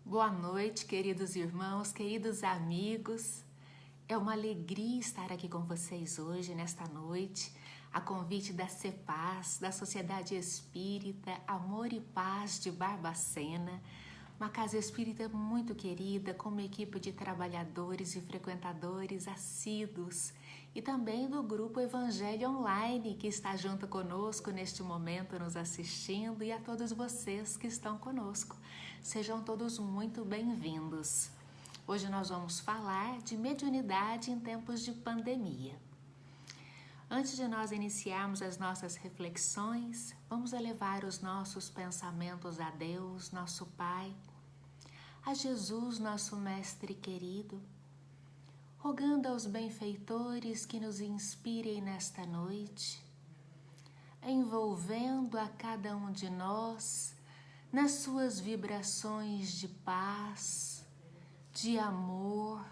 Boa noite, queridos irmãos, queridos amigos. É uma alegria estar aqui com vocês hoje, nesta noite, a convite da CEPAS, da Sociedade Espírita Amor e Paz de Barbacena, uma casa espírita muito querida, com uma equipe de trabalhadores e frequentadores assíduos, e também do grupo Evangelho Online, que está junto conosco neste momento, nos assistindo, e a todos vocês que estão conosco. Sejam todos muito bem-vindos. Hoje nós vamos falar de mediunidade em tempos de pandemia. Antes de nós iniciarmos as nossas reflexões, vamos elevar os nossos pensamentos a Deus, nosso Pai, a Jesus, nosso Mestre querido, rogando aos benfeitores que nos inspirem nesta noite, envolvendo a cada um de nós nas suas vibrações de paz, de amor,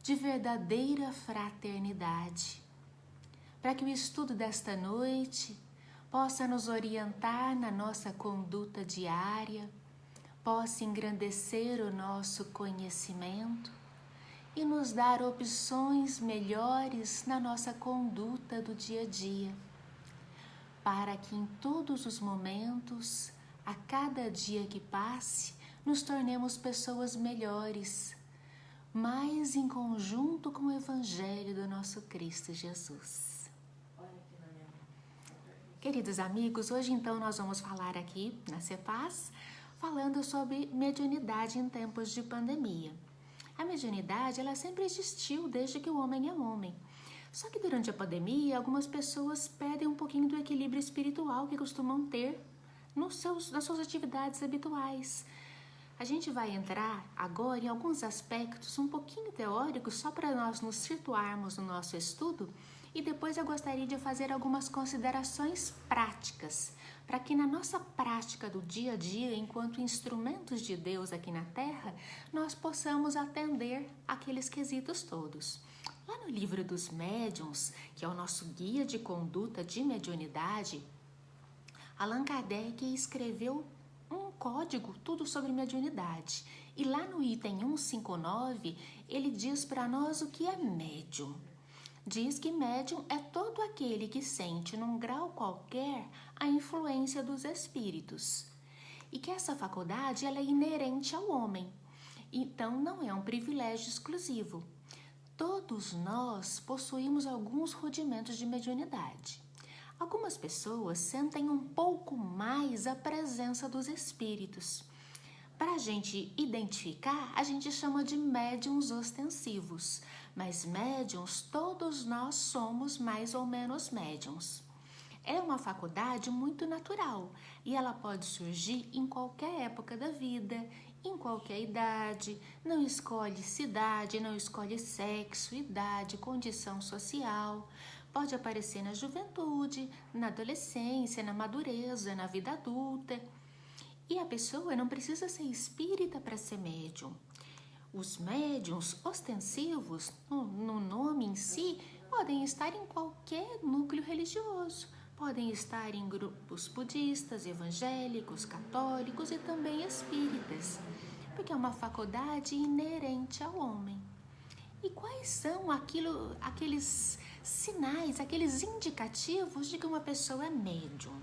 de verdadeira fraternidade, para que o estudo desta noite possa nos orientar na nossa conduta diária, possa engrandecer o nosso conhecimento e nos dar opções melhores na nossa conduta do dia a dia, para que em todos os momentos, a cada dia que passe, nos tornemos pessoas melhores, mais em conjunto com o Evangelho do nosso Cristo Jesus. Queridos amigos, hoje então nós vamos falar aqui na CEPAS, falando sobre mediunidade em tempos de pandemia. A mediunidade, ela sempre existiu desde que o homem é homem. Só que durante a pandemia, algumas pessoas perdem um pouquinho do equilíbrio espiritual que costumam ter nas suas atividades habituais. A gente vai entrar agora em alguns aspectos um pouquinho teóricos, só para nós nos situarmos no nosso estudo, e depois eu gostaria de fazer algumas considerações práticas, para que na nossa prática do dia a dia, enquanto instrumentos de Deus aqui na Terra, nós possamos atender aqueles quesitos todos. Lá no livro dos médiuns, que é o nosso guia de conduta de mediunidade, Allan Kardec escreveu um código tudo sobre mediunidade. E lá no item 159, ele diz para nós o que é médium. Diz que médium é todo aquele que sente num grau qualquer a influência dos espíritos. E que essa faculdade ela é inerente ao homem. Então não é um privilégio exclusivo. Todos nós possuímos alguns rudimentos de mediunidade. Algumas pessoas sentem um pouco mais a presença dos espíritos. Para a gente identificar, a gente chama de médiuns ostensivos, mas médiuns todos nós somos mais ou menos médiuns. É uma faculdade muito natural e ela pode surgir em qualquer época da vida, em qualquer idade, não escolhe cidade, não escolhe sexo, idade, condição social. Pode aparecer na juventude, na adolescência, na madureza, na vida adulta. E a pessoa não precisa ser espírita para ser médium. Os médiuns ostensivos, no nome em si, podem estar em qualquer núcleo religioso. Podem estar em grupos budistas, evangélicos, católicos e também espíritas, porque é uma faculdade inerente ao homem. E quais são aqueles sinais, aqueles indicativos de que uma pessoa é médium?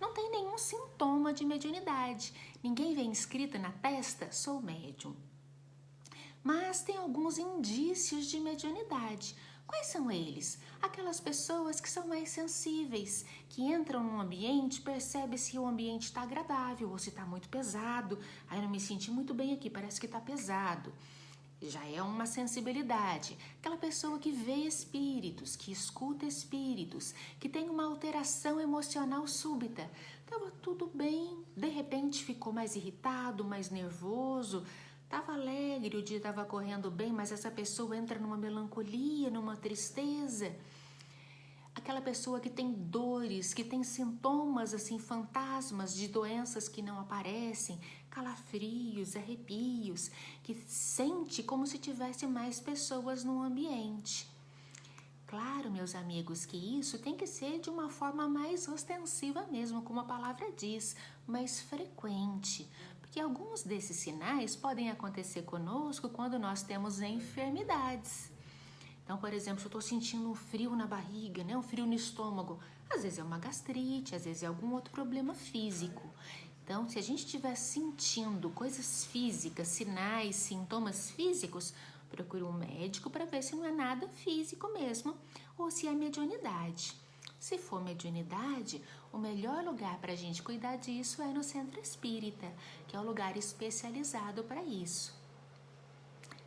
Não tem nenhum sintoma de mediunidade. Ninguém vem escrito na testa, sou médium. Mas tem alguns indícios de mediunidade. Quais são eles? Aquelas pessoas que são mais sensíveis, que entram num ambiente, percebem se o ambiente está agradável ou se está muito pesado. Aí eu não me senti muito bem aqui, parece que está pesado. Já é uma sensibilidade. Aquela pessoa que vê espíritos, que escuta espíritos, que tem uma alteração emocional súbita. Estava tudo bem, de repente ficou mais irritado, mais nervoso, estava alegre, o dia estava correndo bem, mas essa pessoa entra numa melancolia, numa tristeza. Aquela pessoa que tem dores, que tem sintomas assim, fantasmas de doenças que não aparecem, calafrios, arrepios, que sente como se tivesse mais pessoas no ambiente. Claro, meus amigos, que isso tem que ser de uma forma mais ostensiva mesmo, como a palavra diz, mais frequente. que alguns desses sinais podem acontecer conosco quando nós temos enfermidades. Então, por exemplo, se eu estou sentindo um frio na barriga, né, um frio no estômago, às vezes é uma gastrite, às vezes é algum outro problema físico. Então, se a gente estiver sentindo coisas físicas, sinais, sintomas físicos, procure um médico para ver se não é nada físico mesmo ou se é mediunidade. Se for mediunidade, o melhor lugar para a gente cuidar disso é no centro espírita, que é o lugar especializado para isso.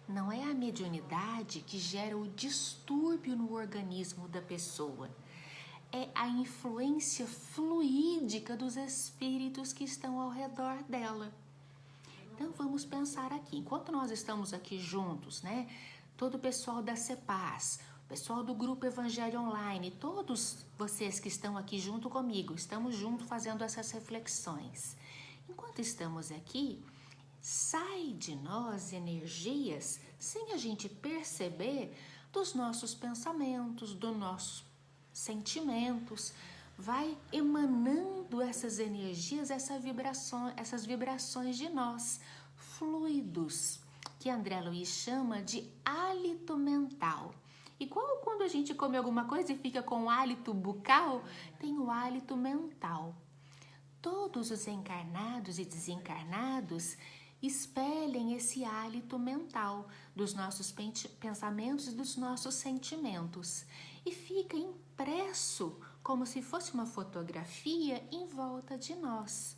Não é a mediunidade que gera o distúrbio no organismo da pessoa. É a influência fluídica dos espíritos que estão ao redor dela. Então vamos pensar aqui, enquanto nós estamos aqui juntos, né? Todo o pessoal da CEPAS, o pessoal do Grupo Evangelho Online, todos vocês que estão aqui junto comigo, estamos juntos fazendo essas reflexões. Enquanto estamos aqui, sai de nós energias, sem a gente perceber, dos nossos pensamentos, dos nossos sentimentos, vai emanando essas energias, essas vibrações de nós, fluidos, que André Luiz chama de hálito mental. Igual quando a gente come alguma coisa e fica com hálito bucal, tem o hálito mental. Todos os encarnados e desencarnados espelhem esse hálito mental dos nossos pensamentos e dos nossos sentimentos e fica impresso como se fosse uma fotografia em volta de nós.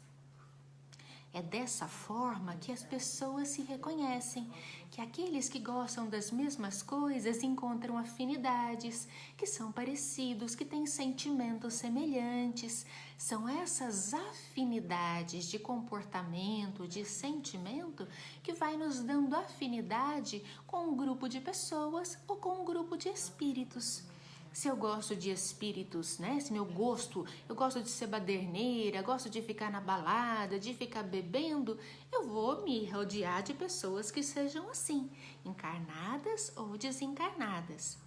É dessa forma que as pessoas se reconhecem, que aqueles que gostam das mesmas coisas encontram afinidades, que são parecidos, que têm sentimentos semelhantes. São essas afinidades de comportamento, de sentimento, que vai nos dando afinidade com um grupo de pessoas ou com um grupo de espíritos. Se eu gosto de espíritos, né? Se eu gosto de ser baderneira, gosto de ficar na balada, de ficar bebendo, eu vou me rodear de pessoas que sejam assim, encarnadas ou desencarnadas.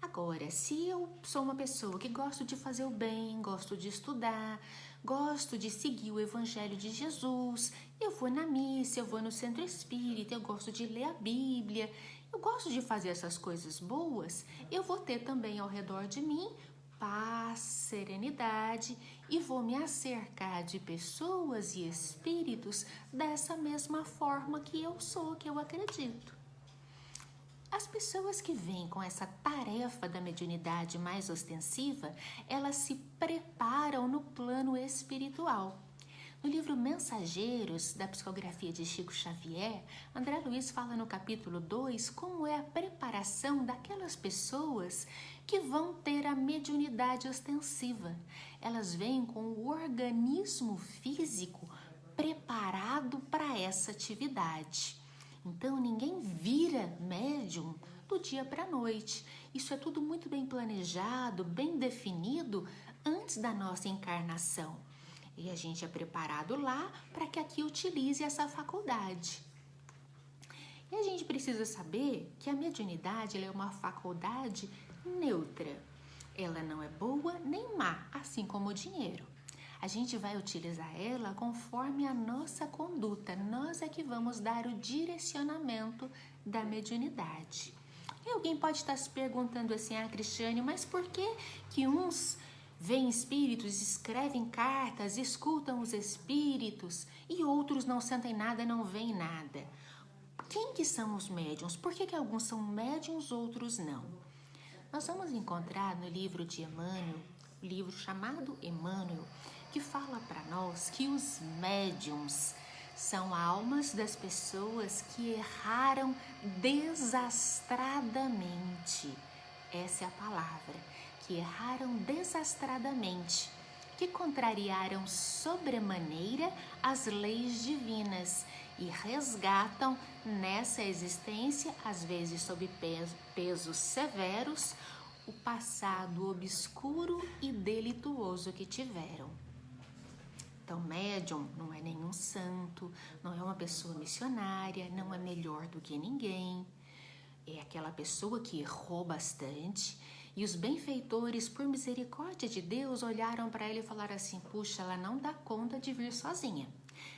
Agora, se eu sou uma pessoa que gosto de fazer o bem, gosto de estudar, gosto de seguir o Evangelho de Jesus, eu vou na missa, eu vou no centro espírita, eu gosto de ler a Bíblia, eu gosto de fazer essas coisas boas, eu vou ter também ao redor de mim paz, serenidade e vou me acercar de pessoas e espíritos dessa mesma forma que eu sou, que eu acredito. As pessoas que vêm com essa tarefa da mediunidade mais ostensiva, elas se preparam no plano espiritual. No livro Mensageiros, da psicografia de Chico Xavier, André Luiz fala no capítulo 2 como é a preparação daquelas pessoas que vão ter a mediunidade ostensiva. Elas vêm com o organismo físico preparado para essa atividade. Então, ninguém vira médium do dia para a noite. Isso é tudo muito bem planejado, bem definido antes da nossa encarnação. E a gente é preparado lá para que aqui utilize essa faculdade. E a gente precisa saber que a mediunidade ela é uma faculdade neutra. Ela não é boa nem má, assim como o dinheiro. A gente vai utilizar ela conforme a nossa conduta. Nós é que vamos dar o direcionamento da mediunidade. E alguém pode estar se perguntando assim, Cristiane, mas por que uns veem espíritos, escrevem cartas, escutam os espíritos e outros não sentem nada, não veem nada? Quem que são os médiuns? Por que alguns são médiuns, outros não? Nós vamos encontrar no livro de Emmanuel, livro chamado Emmanuel, que fala para nós que os médiuns são almas das pessoas que erraram desastradamente. Essa é a palavra, que erraram desastradamente, que contrariaram sobremaneira as leis divinas e resgatam nessa existência, às vezes sob pesos severos, o passado obscuro e delituoso que tiveram. Então, médium não é nenhum santo, não é uma pessoa missionária, não é melhor do que ninguém. É aquela pessoa que errou bastante E os benfeitores, por misericórdia de Deus, olharam para ele e falaram assim: puxa, ela não dá conta de vir sozinha.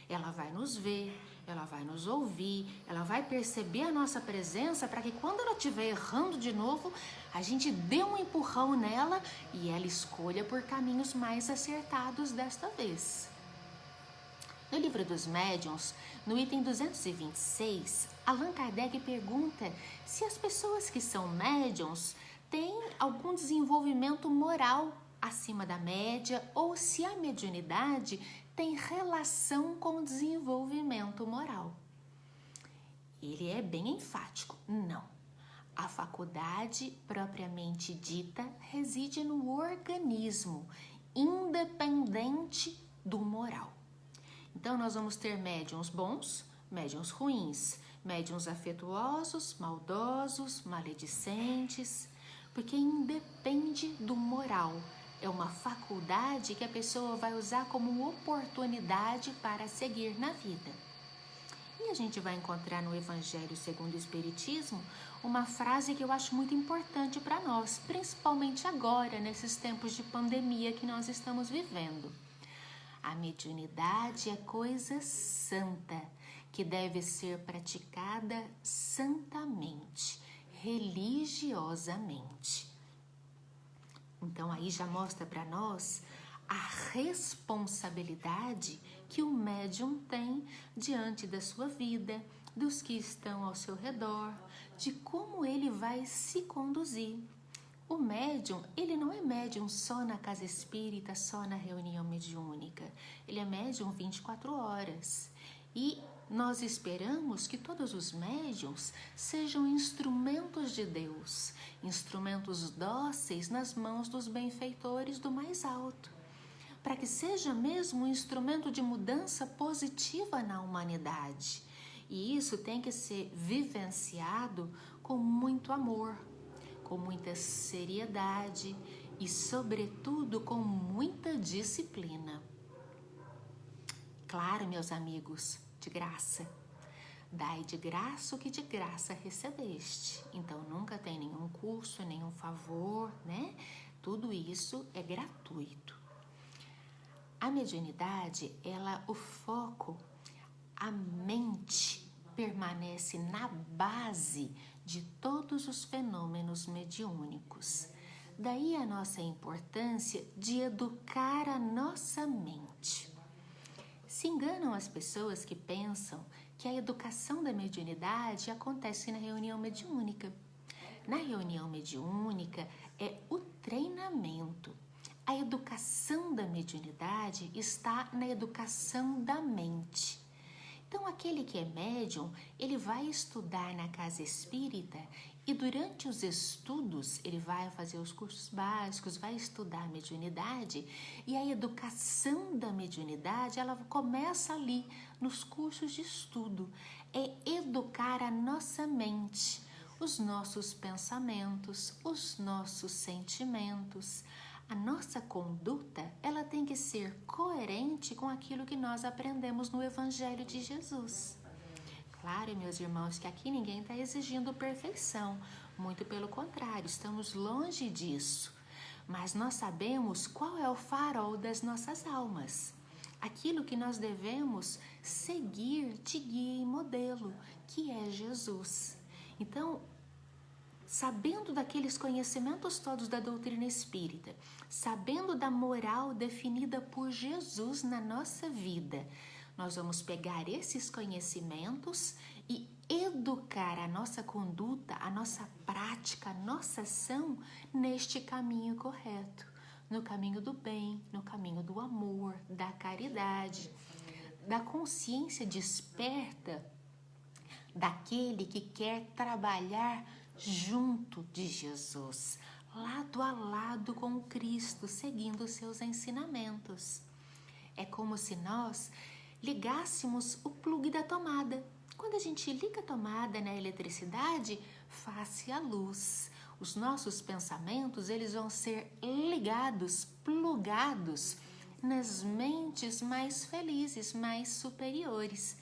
Ela vai nos ver, ela vai nos ouvir, ela vai perceber a nossa presença para que quando ela estiver errando de novo, a gente dê um empurrão nela e ela escolha por caminhos mais acertados desta vez. No livro dos médiuns, no item 226, Allan Kardec pergunta se as pessoas que são médiuns têm algum desenvolvimento moral acima da média ou se a mediunidade tem relação com o desenvolvimento moral. Ele é bem enfático. Não. A faculdade propriamente dita reside no organismo, independente do moral. Então, nós vamos ter médiuns bons, médiuns ruins, médiuns afetuosos, maldosos, maledicentes, porque independe do moral. É uma faculdade que a pessoa vai usar como oportunidade para seguir na vida. E a gente vai encontrar no Evangelho segundo o Espiritismo uma frase que eu acho muito importante para nós, principalmente agora, nesses tempos de pandemia que nós estamos vivendo. A mediunidade é coisa santa, que deve ser praticada santamente, religiosamente. Então aí já mostra para nós a responsabilidade que o médium tem diante da sua vida, dos que estão ao seu redor, de como ele vai se conduzir. O médium, ele não é médium só na casa espírita, só na reunião mediúnica. Ele é médium 24 horas. E nós esperamos que todos os médiuns sejam instrumentos de Deus, instrumentos dóceis nas mãos dos benfeitores do mais alto, para que seja mesmo um instrumento de mudança positiva na humanidade. E isso tem que ser vivenciado com muito amor, com muita seriedade e, sobretudo, com muita disciplina. Claro, meus amigos, de graça. Dai de graça o que de graça recebeste. Então, nunca tem nenhum curso, nenhum favor, né? Tudo isso é gratuito. A mediunidade, o foco, a mente permanece na base de todos os fenômenos mediúnicos. Daí a nossa importância de educar a nossa mente. Se enganam as pessoas que pensam que a educação da mediunidade acontece na reunião mediúnica. Na reunião mediúnica é o treinamento. A educação da mediunidade está na educação da mente. Então, aquele que é médium, ele vai estudar na casa espírita e durante os estudos, ele vai fazer os cursos básicos, vai estudar a mediunidade e a educação da mediunidade, ela começa ali nos cursos de estudo. É educar a nossa mente, os nossos pensamentos, os nossos sentimentos. A nossa conduta, ela tem que ser coerente com aquilo que nós aprendemos no Evangelho de Jesus. Claro, meus irmãos, que aqui ninguém está exigindo perfeição. Muito pelo contrário, estamos longe disso. Mas nós sabemos qual é o farol das nossas almas. Aquilo que nós devemos seguir de guia e modelo, que é Jesus. Então, sabendo daqueles conhecimentos todos da doutrina espírita, sabendo da moral definida por Jesus na nossa vida, nós vamos pegar esses conhecimentos e educar a nossa conduta, a nossa prática, a nossa ação neste caminho correto, no caminho do bem, no caminho do amor, da caridade, da consciência desperta daquele que quer trabalhar junto de Jesus, lado a lado com Cristo, seguindo os seus ensinamentos. É como se nós ligássemos o plugue da tomada. Quando a gente liga a tomada na eletricidade, faz-se a luz. Os nossos pensamentos, eles vão ser ligados, plugados nas mentes mais felizes, mais superiores.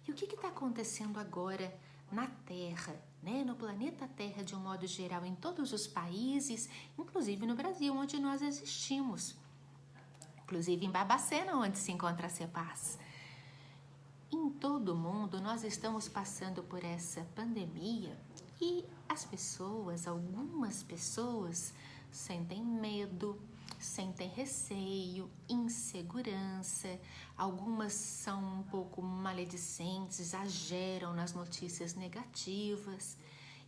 E o que está acontecendo agora na Terra, né? No planeta Terra de um modo geral, em todos os países, inclusive no Brasil, onde nós existimos. Inclusive em Babacena, onde se encontra a CEPAS. Em todo o mundo, nós estamos passando por essa pandemia e as pessoas, algumas pessoas, sentem medo, sentem receio, insegurança. Algumas são um pouco maledicentes, exageram nas notícias negativas.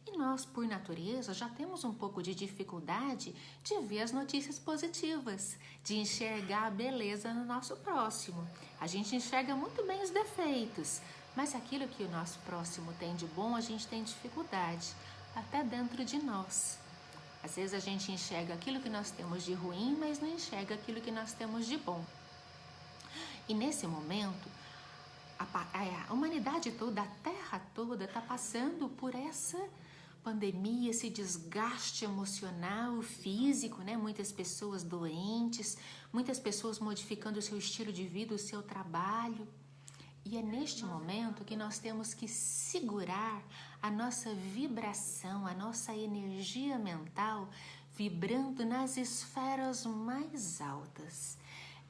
E nós, por natureza, já temos um pouco de dificuldade de ver as notícias positivas, de enxergar a beleza no nosso próximo. A gente enxerga muito bem os defeitos, mas aquilo que o nosso próximo tem de bom, a gente tem dificuldade, até dentro de nós. Às vezes a gente enxerga aquilo que nós temos de ruim, mas não enxerga aquilo que nós temos de bom. E nesse momento, a humanidade toda, a Terra toda, está passando por essa pandemia, esse desgaste emocional, físico, né? Muitas pessoas doentes, muitas pessoas modificando o seu estilo de vida, o seu trabalho. E é neste momento que nós temos que segurar a nossa vibração, a nossa energia mental, vibrando nas esferas mais altas.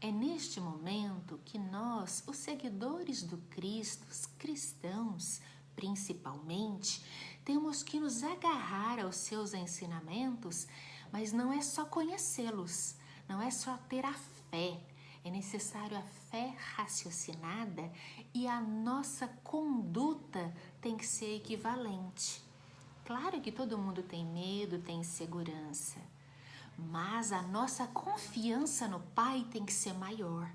É neste momento que nós, os seguidores do Cristo, os cristãos principalmente, temos que nos agarrar aos seus ensinamentos, mas não é só conhecê-los, não é só ter a fé. É necessário a fé raciocinada e a nossa conduta tem que ser equivalente. Claro que todo mundo tem medo, tem insegurança, mas a nossa confiança no Pai tem que ser maior.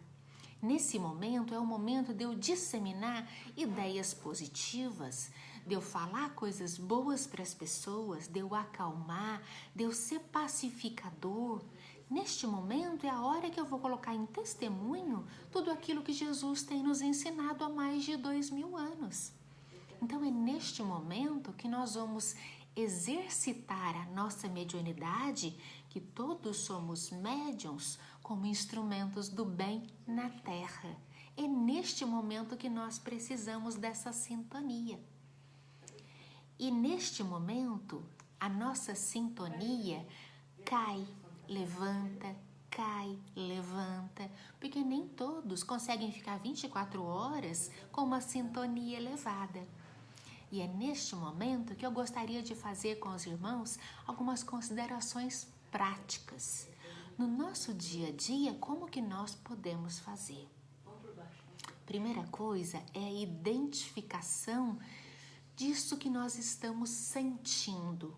Nesse momento é o momento de eu disseminar ideias positivas, de eu falar coisas boas para as pessoas, de eu acalmar, de eu ser pacificador. Neste momento é a hora que eu vou colocar em testemunho tudo aquilo que Jesus tem nos ensinado há mais de 2000 anos. Então é neste momento que nós vamos exercitar a nossa mediunidade, que todos somos médiuns como instrumentos do bem na Terra. É neste momento que nós precisamos dessa sintonia. E neste momento, a nossa sintonia cai, levanta, cai, levanta, porque nem todos conseguem ficar 24 horas com uma sintonia elevada. E é neste momento que eu gostaria de fazer com os irmãos algumas considerações práticas. No nosso dia a dia, como que nós podemos fazer? Primeira coisa é a identificação disso que nós estamos sentindo,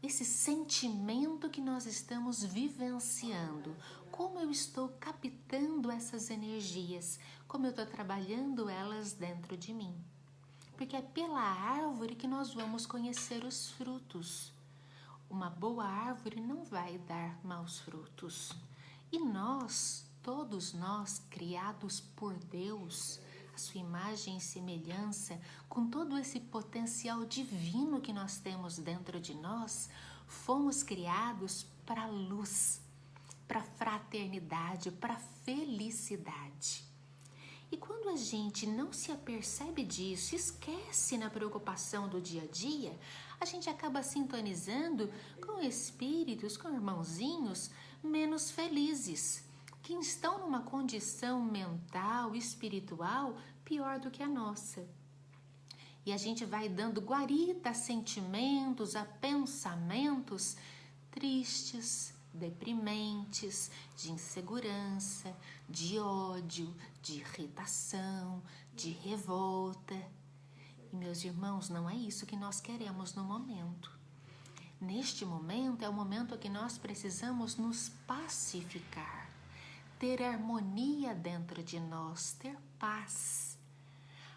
esse sentimento que nós estamos vivenciando. Como eu estou captando essas energias, como eu estou trabalhando elas dentro de mim. Porque é pela árvore que nós vamos conhecer os frutos. Uma boa árvore não vai dar maus frutos. E nós, todos nós, criados por Deus, a sua imagem e semelhança, com todo esse potencial divino que nós temos dentro de nós, fomos criados para a luz, para a fraternidade, para a felicidade. E quando a gente não se apercebe disso, esquece na preocupação do dia a dia, a gente acaba sintonizando com espíritos, com irmãozinhos menos felizes, que estão numa condição mental, espiritual, pior do que a nossa. E a gente vai dando guarita a sentimentos, a pensamentos tristes, deprimentes, de insegurança, de ódio, de irritação, de revolta. E, meus irmãos, não é isso que nós queremos no momento. Neste momento é o momento que nós precisamos nos pacificar, ter harmonia dentro de nós, ter paz.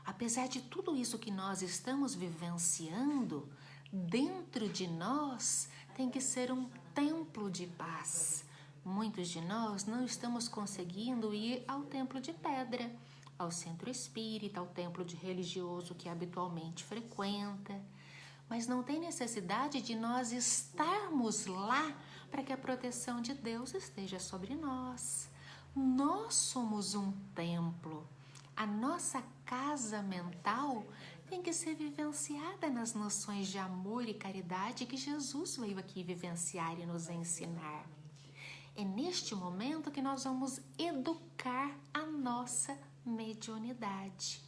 Apesar de tudo isso que nós estamos vivenciando, dentro de nós tem que ser um templo de paz. Muitos de nós não estamos conseguindo ir ao templo de pedra, ao centro espírita, ao templo de religioso que habitualmente frequenta, mas não tem necessidade de nós estarmos lá para que a proteção de Deus esteja sobre nós. Nós somos um templo. A nossa casa mental tem que ser vivenciada nas noções de amor e caridade que Jesus veio aqui vivenciar e nos ensinar. É neste momento que nós vamos educar a nossa mediunidade.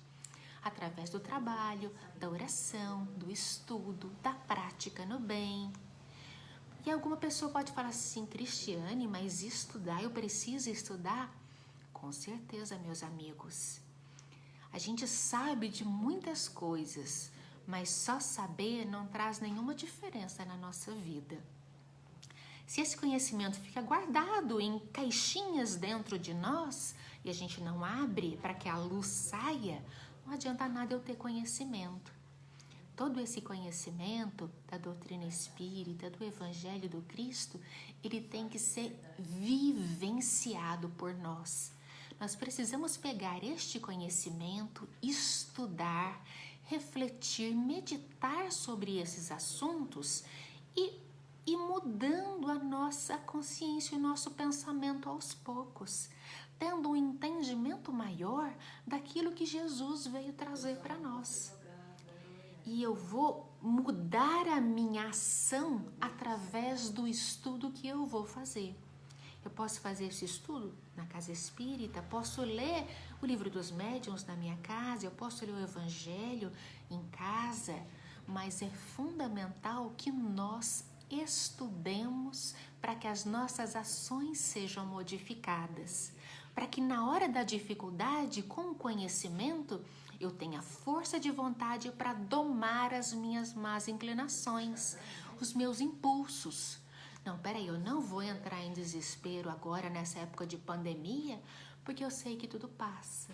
Através do trabalho, da oração, do estudo, da prática no bem. E alguma pessoa pode falar assim, Cristiane, mas estudar, eu preciso estudar? Com certeza, meus amigos. A gente sabe de muitas coisas, mas só saber não traz nenhuma diferença na nossa vida. Se esse conhecimento fica guardado em caixinhas dentro de nós e a gente não abre para que a luz saia, não adianta nada eu ter conhecimento. Todo esse conhecimento da doutrina espírita, do Evangelho do Cristo, ele tem que ser vivenciado por nós. Nós precisamos pegar este conhecimento, estudar, refletir, meditar sobre esses assuntos e ir mudando a nossa consciência e o nosso pensamento aos poucos, tendo um entendimento maior daquilo que Jesus veio trazer para nós. E eu vou mudar a minha ação através do estudo que eu vou fazer. Eu posso fazer esse estudo na casa espírita, posso ler o livro dos médiuns na minha casa, eu posso ler o Evangelho em casa, mas é fundamental que nós estudemos para que as nossas ações sejam modificadas, para que na hora da dificuldade, com o conhecimento, eu tenha força de vontade para domar as minhas más inclinações, os meus impulsos. Não, peraí, eu não vou entrar em desespero agora nessa época de pandemia, porque eu sei que tudo passa.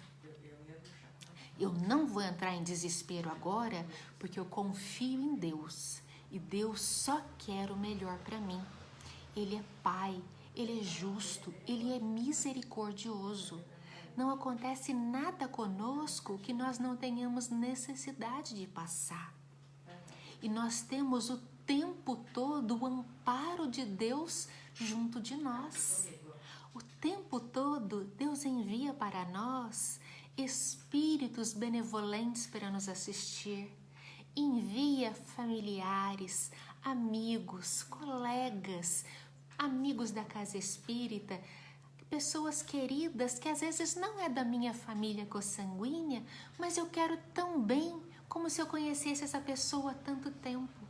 Eu não vou entrar em desespero agora, porque eu confio em Deus. E Deus só quer o melhor para mim. Ele é Pai, Ele é justo, Ele é misericordioso. Não acontece nada conosco que nós não tenhamos necessidade de passar. E nós temos o tempo todo o amparo de Deus junto de nós. O tempo todo Deus envia para nós espíritos benevolentes para nos assistir. Envia familiares, amigos, colegas, amigos da casa espírita, pessoas queridas que às vezes não é da minha família consanguínea, mas eu quero tão bem como se eu conhecesse essa pessoa há tanto tempo.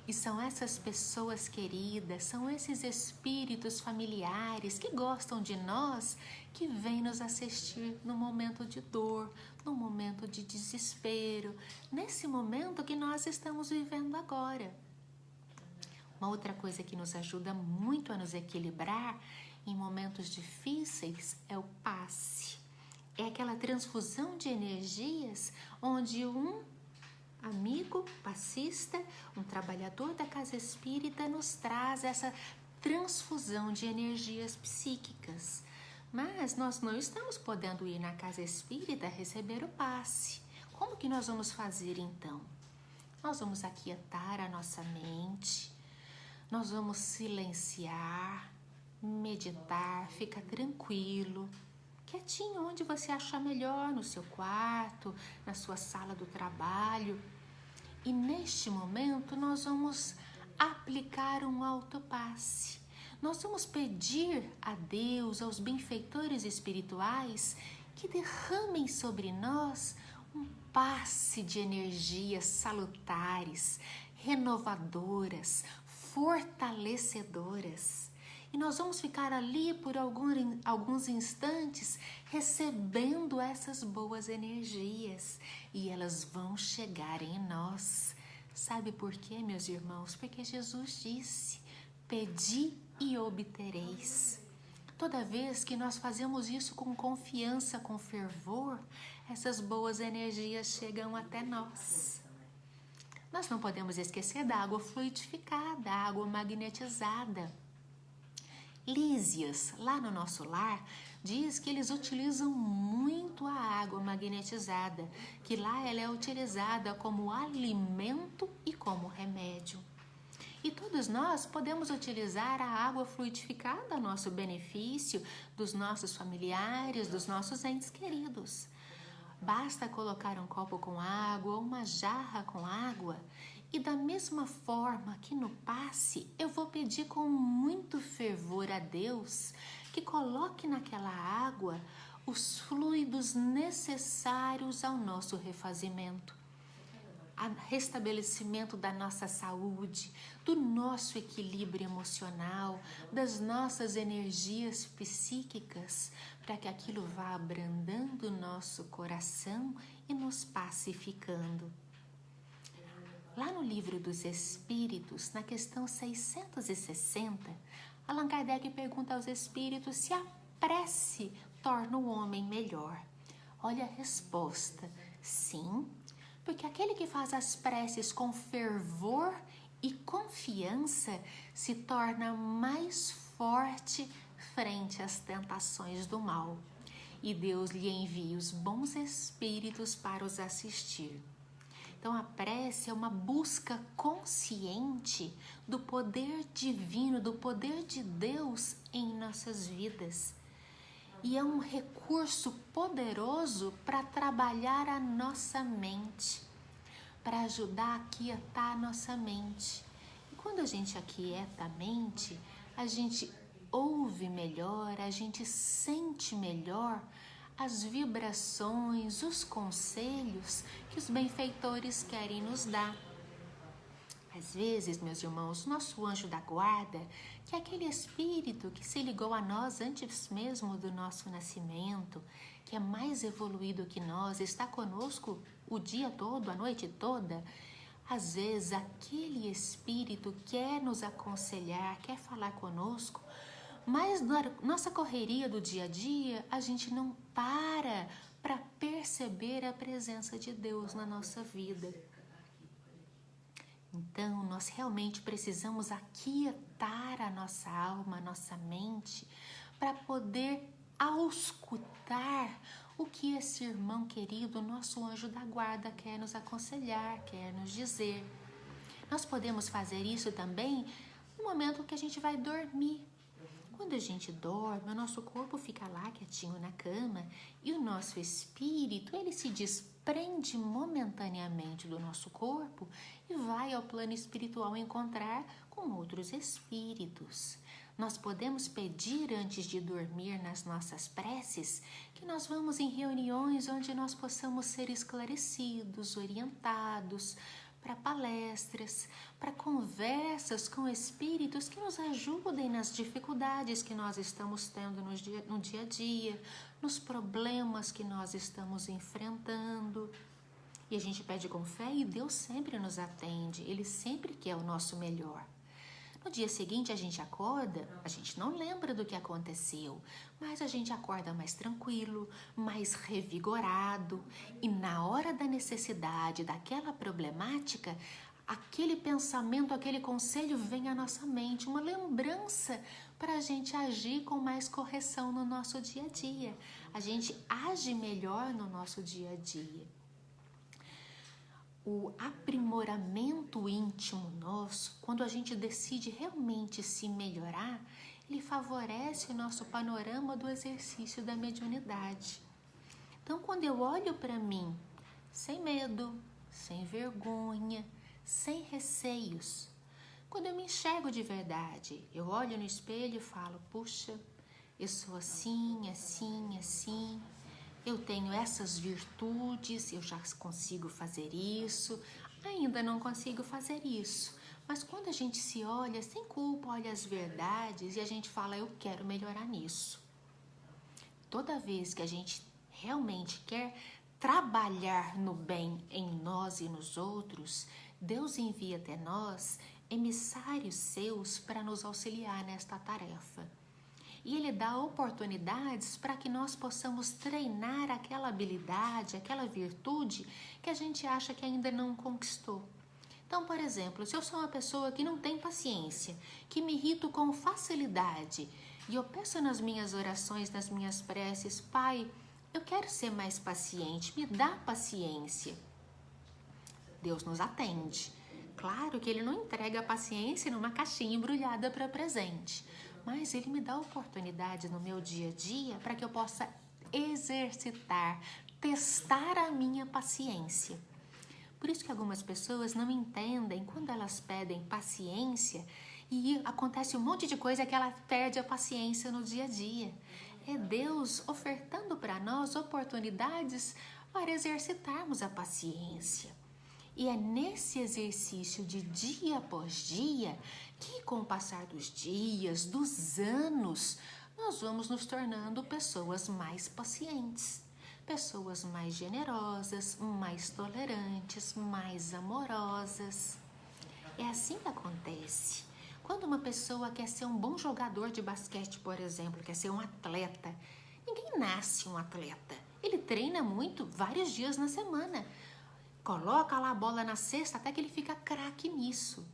E são essas pessoas queridas, são esses espíritos familiares que gostam de nós, que vêm nos assistir no momento de dor, no momento de desespero, nesse momento que nós estamos vivendo agora. Uma outra coisa que nos ajuda muito a nos equilibrar em momentos difíceis é o passe. É aquela transfusão de energias onde um amigo passista, um trabalhador da casa espírita nos traz essa transfusão de energias psíquicas. Mas nós não estamos podendo ir na casa espírita receber o passe. Como que nós vamos fazer então? Nós vamos aquietar a nossa mente, nós vamos silenciar, meditar, ficar tranquilo, quietinho, onde você achar melhor, no seu quarto, na sua sala do trabalho. E neste momento nós vamos aplicar um autopasse. Nós vamos pedir a Deus, aos benfeitores espirituais, que derramem sobre nós um passe de energias salutares, renovadoras, fortalecedoras. E nós vamos ficar ali por alguns instantes recebendo essas boas energias. E elas vão chegar em nós. Sabe por quê, meus irmãos? Porque Jesus disse, pedi e obtereis. Toda vez que nós fazemos isso com confiança, com fervor, essas boas energias chegam até nós. Nós não podemos esquecer da água fluidificada, da água magnetizada. Lísias, lá no nosso lar, diz que eles utilizam muito a água magnetizada, que lá ela é utilizada como alimento e como remédio. E todos nós podemos utilizar a água fluidificada a nosso benefício, dos nossos familiares, dos nossos entes queridos. Basta colocar um copo com água ou uma jarra com água e da mesma forma que no passe eu vou pedir com muito fervor a Deus que coloque naquela água os fluidos necessários ao nosso refazimento, ao restabelecimento da nossa saúde, do nosso equilíbrio emocional, das nossas energias psíquicas, para que aquilo vá abrandando o nosso coração e nos pacificando. Lá no Livro dos Espíritos, na questão 660, Allan Kardec pergunta aos espíritos se a prece torna o homem melhor. Olha a resposta: sim, porque aquele que faz as preces com fervor e confiança se torna mais forte frente às tentações do mal, e Deus lhe envia os bons espíritos para os assistir. Então a prece é uma busca consciente do poder divino, do poder de Deus em nossas vidas. E é um recurso poderoso para trabalhar a nossa mente, para ajudar a aquietar a nossa mente. E quando a gente aquieta a mente, a gente ouve melhor, a gente sente melhor as vibrações, os conselhos que os benfeitores querem nos dar. Às vezes, meus irmãos, nosso anjo da guarda, que é aquele espírito que se ligou a nós antes mesmo do nosso nascimento, que é mais evoluído que nós, está conosco o dia todo, a noite toda. Às vezes, aquele espírito quer nos aconselhar, quer falar conosco, mas na nossa correria do dia a dia, a gente não para perceber a presença de Deus na nossa vida. Então, nós realmente precisamos aquietar a nossa alma, a nossa mente, para poder auscultar o que esse irmão querido, nosso anjo da guarda, quer nos aconselhar, quer nos dizer. Nós podemos fazer isso também no momento que a gente vai dormir. Quando a gente dorme, o nosso corpo fica lá quietinho na cama e o nosso espírito, ele se desprende momentaneamente do nosso corpo e vai ao plano espiritual encontrar com outros espíritos. Nós podemos pedir antes de dormir nas nossas preces que nós vamos em reuniões onde nós possamos ser esclarecidos, orientados, para palestras, para conversas com espíritos que nos ajudem nas dificuldades que nós estamos tendo no dia a dia, nos problemas que nós estamos enfrentando. E a gente pede com fé e Deus sempre nos atende, Ele sempre quer o nosso melhor. No dia seguinte a gente acorda, a gente não lembra do que aconteceu, mas a gente acorda mais tranquilo, mais revigorado, e na hora da necessidade daquela problemática, aquele pensamento, aquele conselho vem à nossa mente, uma lembrança para a gente agir com mais correção no nosso dia a dia. A gente age melhor no nosso dia a dia. O aprimoramento íntimo nosso, quando a gente decide realmente se melhorar, ele favorece o nosso panorama do exercício da mediunidade. Então, quando eu olho para mim, sem medo, sem vergonha, sem receios, quando eu me enxergo de verdade, eu olho no espelho e falo, puxa, eu sou assim, assim, assim, eu tenho essas virtudes, eu já consigo fazer isso, ainda não consigo fazer isso. Mas quando a gente se olha sem culpa, olha as verdades e a gente fala, eu quero melhorar nisso. Toda vez que a gente realmente quer trabalhar no bem em nós e nos outros, Deus envia até nós emissários seus para nos auxiliar nesta tarefa. E Ele dá oportunidades para que nós possamos treinar aquela habilidade, aquela virtude que a gente acha que ainda não conquistou. Então, por exemplo, se eu sou uma pessoa que não tem paciência, que me irrito com facilidade, e eu peço nas minhas orações, nas minhas preces, Pai, eu quero ser mais paciente, me dá paciência. Deus nos atende. Claro que Ele não entrega a paciência numa caixinha embrulhada para presente, mas Ele me dá oportunidade no meu dia a dia para que eu possa exercitar, testar a minha paciência. Por isso que algumas pessoas não entendem quando elas pedem paciência e acontece um monte de coisa que ela perde a paciência no dia a dia. É Deus ofertando para nós oportunidades para exercitarmos a paciência. E é nesse exercício de dia após dia que, com o passar dos dias, dos anos, nós vamos nos tornando pessoas mais pacientes, pessoas mais generosas, mais tolerantes, mais amorosas. É assim que acontece. Quando uma pessoa quer ser um bom jogador de basquete, por exemplo, quer ser um atleta, ninguém nasce um atleta. Ele treina muito, vários dias na semana. Coloca lá a bola na cesta até que ele fica craque nisso.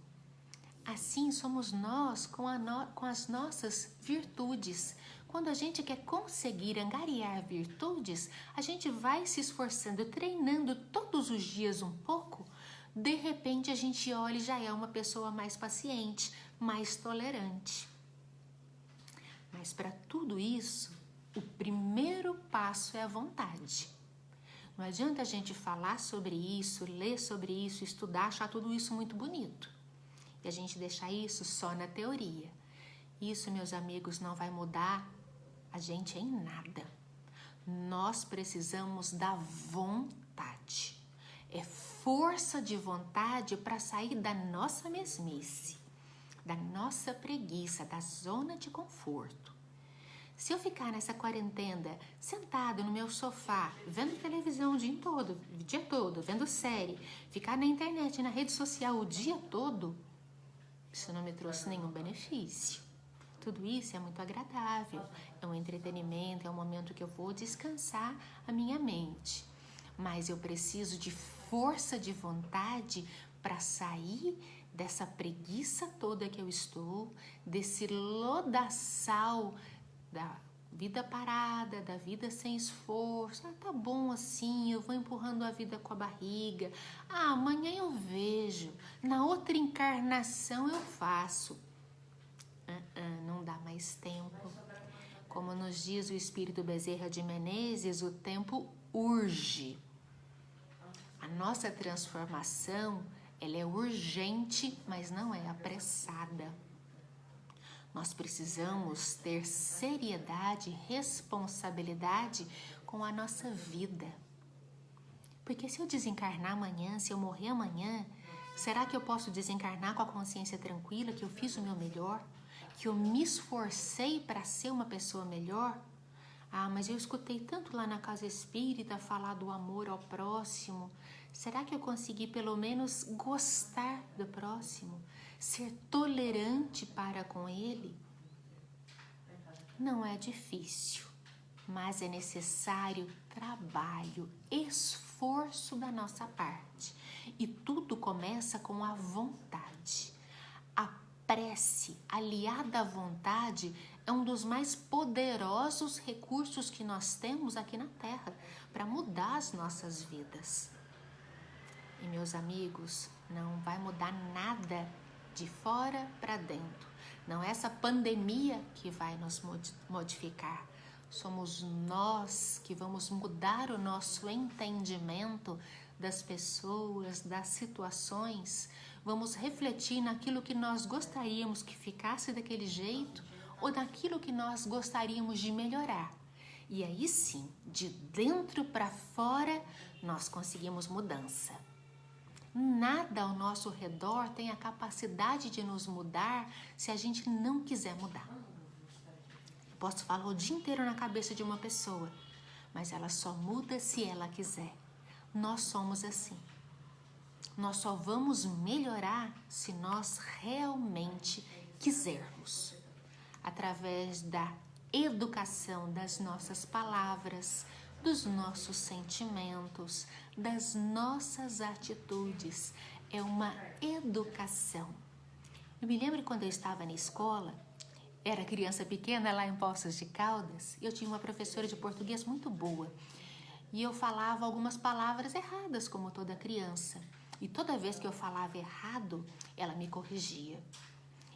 Assim somos nós com as nossas virtudes. Quando a gente quer conseguir angariar virtudes, a gente vai se esforçando, treinando todos os dias um pouco. De repente a gente olha e já é uma pessoa mais paciente, mais tolerante. Mas para tudo isso, o primeiro passo é a vontade. Não adianta a gente falar sobre isso, ler sobre isso, estudar, achar tudo isso muito bonito. E a gente deixar isso só na teoria. Isso, meus amigos, não vai mudar a gente em nada. Nós precisamos da vontade. É força de vontade para sair da nossa mesmice, da nossa preguiça, da zona de conforto. Se eu ficar nessa quarentena, sentado no meu sofá, vendo televisão o dia todo, vendo série, ficar na internet, na rede social o dia todo, isso não me trouxe nenhum benefício. Tudo isso é muito agradável, é um entretenimento, é um momento que eu vou descansar a minha mente. Mas eu preciso de força de vontade para sair dessa preguiça toda que eu estou, desse lodaçal da vida parada, da vida sem esforço. Tá bom assim, eu vou empurrando a vida com a barriga. Amanhã eu vejo, na outra encarnação eu faço. Não dá mais tempo. Como nos diz o Espírito Bezerra de Menezes, o tempo urge. A nossa transformação, ela é urgente, mas não é apressada. Nós precisamos ter seriedade, responsabilidade com a nossa vida. Porque se eu desencarnar amanhã, se eu morrer amanhã, será que eu posso desencarnar com a consciência tranquila que eu fiz o meu melhor? Que eu me esforcei para ser uma pessoa melhor? Mas eu escutei tanto lá na casa espírita falar do amor ao próximo. Será que eu consegui pelo menos gostar do próximo? Ser tolerante para com ele? Não é difícil, mas é necessário trabalho, esforço da nossa parte. E tudo começa com a vontade. A prece, aliada à vontade, é um dos mais poderosos recursos que nós temos aqui na Terra para mudar as nossas vidas. E, meus amigos, não vai mudar nada de fora para dentro. Não é essa pandemia que vai nos modificar. Somos nós que vamos mudar o nosso entendimento das pessoas, das situações. Vamos refletir naquilo que nós gostaríamos que ficasse daquele jeito ou naquilo que nós gostaríamos de melhorar. E aí sim, de dentro para fora, nós conseguimos mudança. Nada ao nosso redor tem a capacidade de nos mudar se a gente não quiser mudar. Eu posso falar o dia inteiro na cabeça de uma pessoa, mas ela só muda se ela quiser. Nós somos assim. Nós só vamos melhorar se nós realmente quisermos. Através da educação das nossas palavras, dos nossos sentimentos, das nossas atitudes. É uma educação. Eu me lembro quando eu estava na escola, era criança pequena lá em Poços de Caldas, e eu tinha uma professora de português muito boa. E eu falava algumas palavras erradas, como toda criança. E toda vez que eu falava errado, ela me corrigia.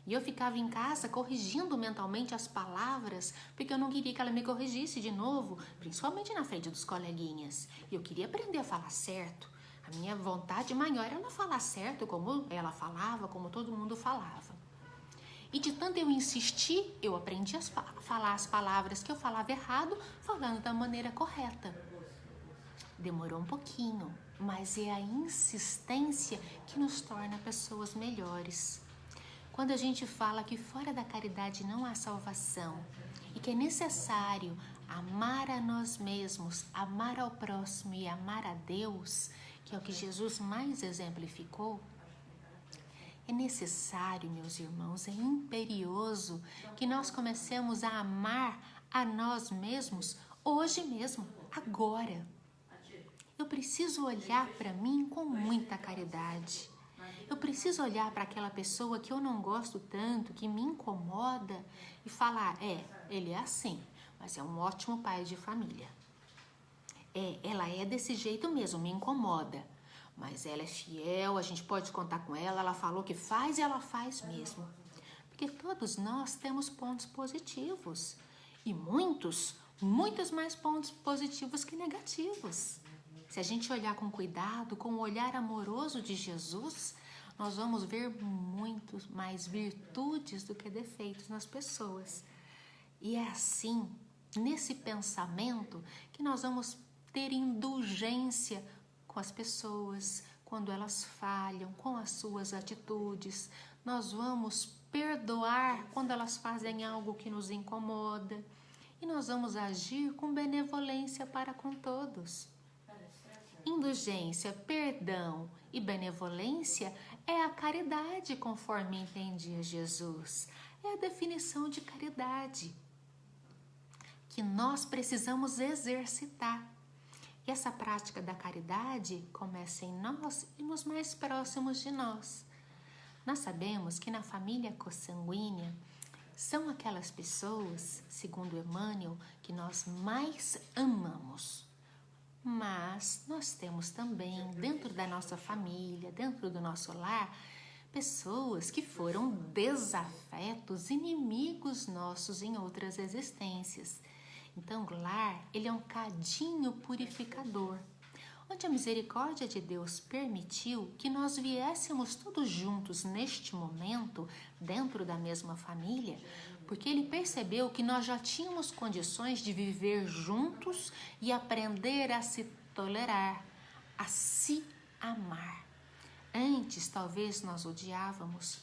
E eu ficava em casa corrigindo mentalmente as palavras, porque eu não queria que ela me corrigisse de novo, principalmente na frente dos coleguinhas. E eu queria aprender a falar certo. A minha vontade maior era falar certo, como ela falava, como todo mundo falava. E de tanto eu insistir, eu aprendi a falar as palavras que eu falava errado, falando da maneira correta. Demorou um pouquinho, mas é a insistência que nos torna pessoas melhores. Quando a gente fala que fora da caridade não há salvação e que é necessário amar a nós mesmos, amar ao próximo e amar a Deus, que é o que Jesus mais exemplificou, é necessário, meus irmãos, é imperioso que nós comecemos a amar a nós mesmos hoje mesmo, agora. Eu preciso olhar para mim com muita caridade. Eu preciso olhar para aquela pessoa que eu não gosto tanto, que me incomoda e falar, ele é assim, mas é um ótimo pai de família. Ela é desse jeito mesmo, me incomoda, mas ela é fiel, a gente pode contar com ela, ela falou que faz e ela faz mesmo. Porque todos nós temos pontos positivos e muitos mais pontos positivos que negativos. Se a gente olhar com cuidado, com o olhar amoroso de Jesus, nós vamos ver muito mais virtudes do que defeitos nas pessoas. E é assim, nesse pensamento, que nós vamos ter indulgência com as pessoas, quando elas falham, com as suas atitudes. Nós vamos perdoar quando elas fazem algo que nos incomoda. E nós vamos agir com benevolência para com todos. Indulgência, perdão e benevolência é a caridade, conforme entendia Jesus. É a definição de caridade que nós precisamos exercitar. E essa prática da caridade começa em nós e nos mais próximos de nós. Nós sabemos que na família consanguínea são aquelas pessoas, segundo Emmanuel, que nós mais amamos. Mas nós temos também, dentro da nossa família, dentro do nosso lar, pessoas que foram desafetos, inimigos nossos em outras existências. Então, o lar, ele é um cadinho purificador, onde a misericórdia de Deus permitiu que nós viéssemos todos juntos neste momento, dentro da mesma família, porque ele percebeu que nós já tínhamos condições de viver juntos e aprender a se tolerar, a se amar. Antes, talvez nós odiávamos,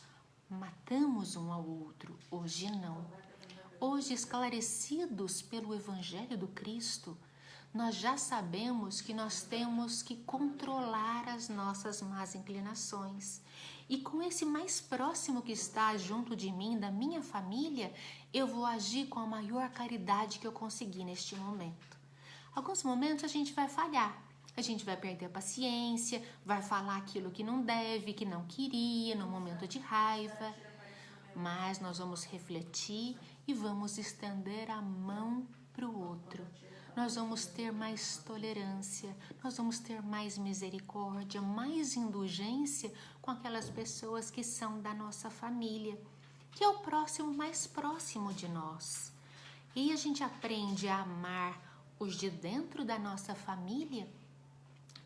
matamos um ao outro, hoje não. Hoje, esclarecidos pelo Evangelho do Cristo, nós já sabemos que nós temos que controlar as nossas más inclinações. E com esse mais próximo que está junto de mim, da minha família, eu vou agir com a maior caridade que eu conseguir neste momento. Alguns momentos a gente vai falhar, a gente vai perder a paciência, vai falar aquilo que não deve, que não queria, no momento de raiva. Mas nós vamos refletir e vamos estender a mão para o outro. Nós vamos ter mais tolerância, nós vamos ter mais misericórdia, mais indulgência com aquelas pessoas que são da nossa família, que é o próximo mais próximo de nós. E a gente aprende a amar os de dentro da nossa família,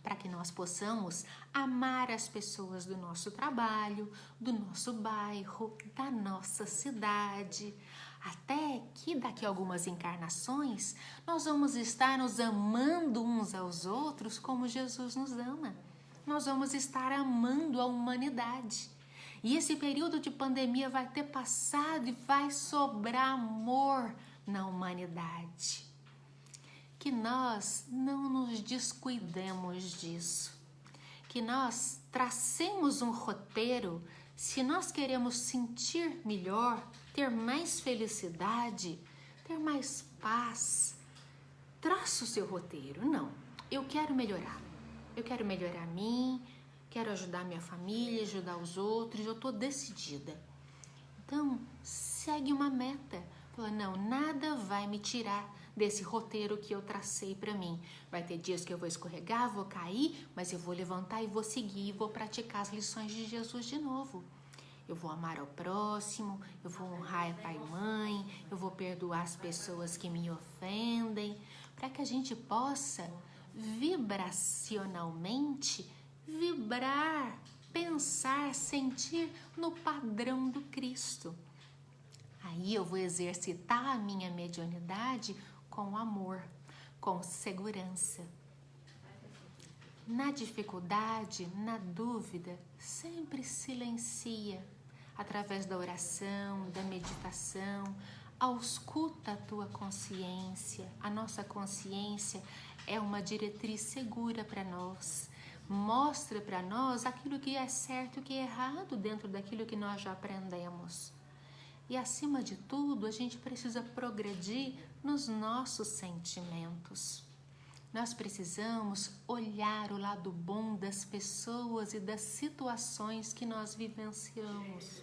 para que nós possamos amar as pessoas do nosso trabalho, do nosso bairro, da nossa cidade. Até que daqui a algumas encarnações nós vamos estar nos amando uns aos outros como Jesus nos ama. Nós vamos estar amando a humanidade. E esse período de pandemia vai ter passado e vai sobrar amor na humanidade. Que nós não nos descuidemos disso. Que nós tracemos um roteiro. Se nós queremos sentir melhor, ter mais felicidade, ter mais paz, traça o seu roteiro. Não, eu quero melhorar. Eu quero melhorar a mim, quero ajudar minha família, ajudar os outros, eu estou decidida. Então, segue uma meta. Fala, não, nada vai me tirar desse roteiro que eu tracei para mim. Vai ter dias que eu vou escorregar, vou cair, mas eu vou levantar e vou seguir, vou praticar as lições de Jesus de novo. eu vou amar ao próximo, eu vou honrar pai e mãe, eu vou perdoar as pessoas que me ofendem, para que a gente possa vibracionalmente vibrar, pensar, sentir no padrão do Cristo. Aí eu vou exercitar a minha mediunidade com amor, com segurança. Na dificuldade, na dúvida, sempre silencia, através da oração, da meditação, ausculta a tua consciência. A nossa consciência é uma diretriz segura para nós. Mostra para nós aquilo que é certo e o que é errado dentro daquilo que nós já aprendemos. E acima de tudo, a gente precisa progredir nos nossos sentimentos. Nós precisamos olhar o lado bom das pessoas e das situações que nós vivenciamos.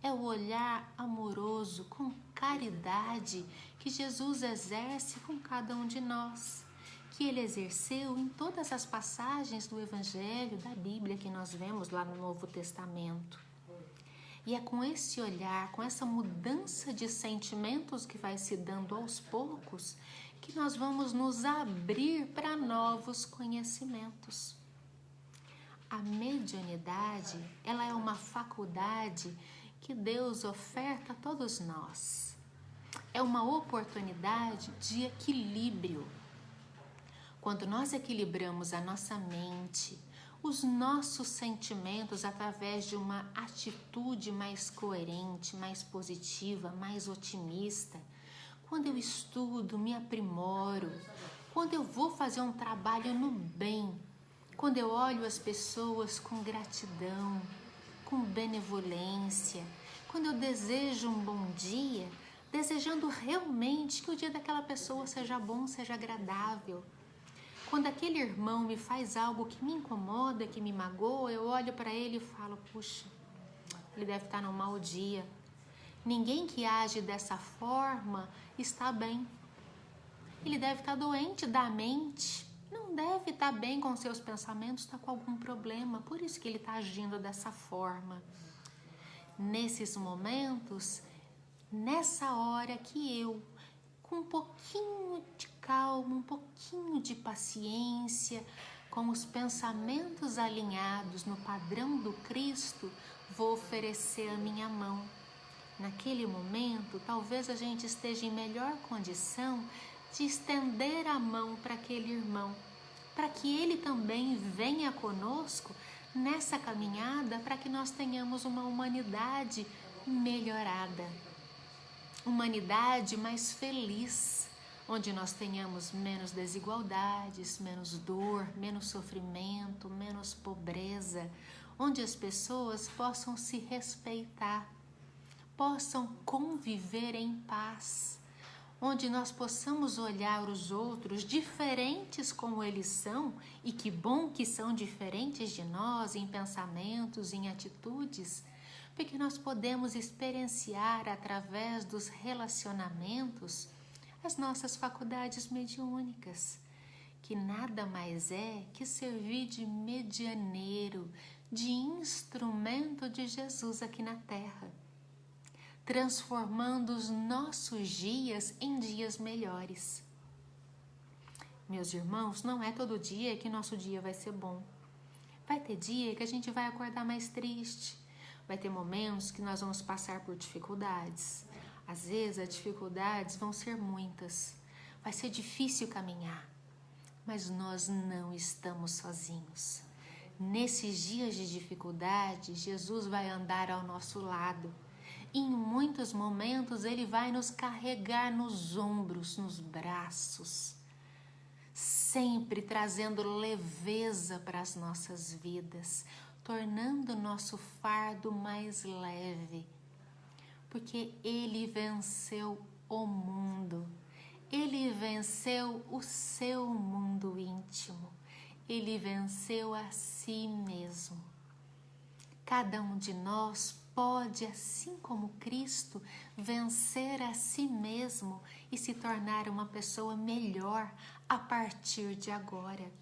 É o olhar amoroso, com caridade, que Jesus exerce com cada um de nós, que ele exerceu em todas as passagens do Evangelho, da Bíblia que nós vemos lá no Novo Testamento. E é com esse olhar, com essa mudança de sentimentos que vai se dando aos poucos, que nós vamos nos abrir para novos conhecimentos. A mediunidade, ela é uma faculdade que Deus oferta a todos nós. É uma oportunidade de equilíbrio. Quando nós equilibramos a nossa mente, os nossos sentimentos através de uma atitude mais coerente, mais positiva, mais otimista, quando eu estudo, me aprimoro, quando eu vou fazer um trabalho no bem, quando eu olho as pessoas com gratidão, com benevolência, quando eu desejo um bom dia, desejando realmente que o dia daquela pessoa seja bom, seja agradável. Quando aquele irmão me faz algo que me incomoda, que me magoa, eu olho para ele e falo, puxa, ele deve estar num mau dia. Ninguém que age dessa forma está bem. Ele deve estar doente da mente, não deve estar bem com seus pensamentos, está com algum problema, por isso que ele está agindo dessa forma. Nesses momentos, nessa hora que eu, com um pouquinho de calma, um pouquinho de paciência, com os pensamentos alinhados no padrão do Cristo, vou oferecer a minha mão. Naquele momento, talvez a gente esteja em melhor condição de estender a mão para aquele irmão, para que ele também venha conosco nessa caminhada, para que nós tenhamos uma humanidade melhorada, humanidade mais feliz, onde nós tenhamos menos desigualdades, menos dor, menos sofrimento, menos pobreza, onde as pessoas possam se respeitar, possam conviver em paz, onde nós possamos olhar os outros diferentes como eles são, e que bom que são diferentes de nós em pensamentos, em atitudes, porque nós podemos experienciar através dos relacionamentos as nossas faculdades mediúnicas, que nada mais é que servir de medianeiro, de instrumento de Jesus aqui na Terra, transformando os nossos dias em dias melhores. Meus irmãos, não é todo dia que nosso dia vai ser bom. Vai ter dia que a gente vai acordar mais triste. Vai ter momentos que nós vamos passar por dificuldades. Às vezes as dificuldades vão ser muitas. Vai ser difícil caminhar. Mas nós não estamos sozinhos. Nesses dias de dificuldade, Jesus vai andar ao nosso lado. E em muitos momentos ele vai nos carregar nos ombros, nos braços, sempre trazendo leveza para as nossas vidas, tornando o nosso fardo mais leve, porque ele venceu o mundo, ele venceu o seu mundo íntimo, ele venceu a si mesmo. Cada um de nós pode, assim como Cristo, vencer a si mesmo e se tornar uma pessoa melhor a partir de agora.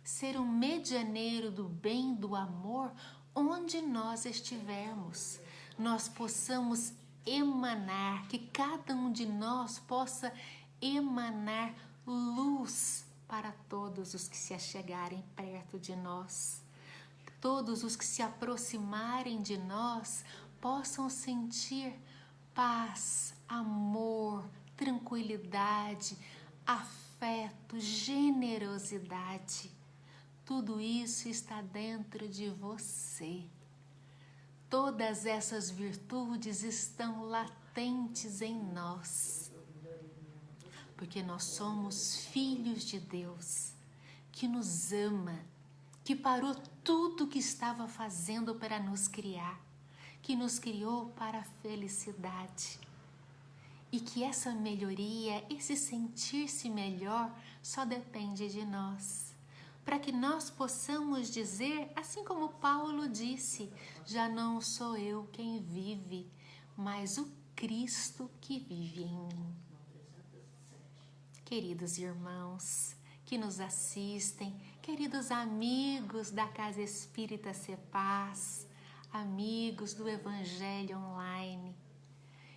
Ser um medianeiro do bem, do amor, onde nós estivermos, nós possamos emanar, que cada um de nós possa emanar luz para todos os que se achegarem perto de nós. Todos os que se aproximarem de nós possam sentir paz, amor, tranquilidade, afeto, generosidade. Tudo isso está dentro de você. Todas essas virtudes estão latentes em nós, porque nós somos filhos de Deus, que nos ama, que parou tudo o que estava fazendo para nos criar, que nos criou para a felicidade. E que essa melhoria, esse sentir-se melhor, só depende de nós. Para que nós possamos dizer, assim como Paulo disse, já não sou eu quem vive, mas o Cristo que vive em mim. Queridos irmãos que nos assistem, queridos amigos da Casa Espírita Cepaz, amigos do Evangelho Online,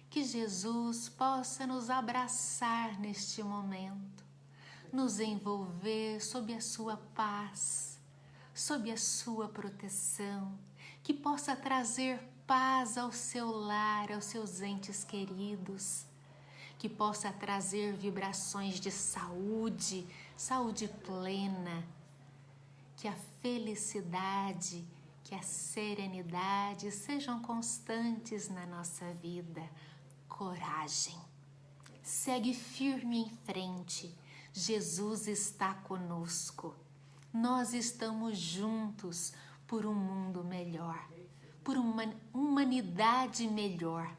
que Jesus possa nos abraçar neste momento, nos envolver sob a sua paz, sob a sua proteção, que possa trazer paz ao seu lar, aos seus entes queridos, que possa trazer vibrações de saúde, saúde plena, que a felicidade, que a serenidade sejam constantes na nossa vida. Coragem, segue firme em frente, Jesus está conosco, nós estamos juntos por um mundo melhor, por uma humanidade melhor,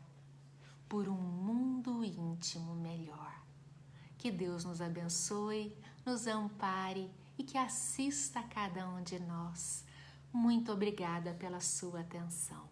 por um mundo íntimo melhor. Que Deus nos abençoe, nos ampare e que assista a cada um de nós. Muito obrigada pela sua atenção.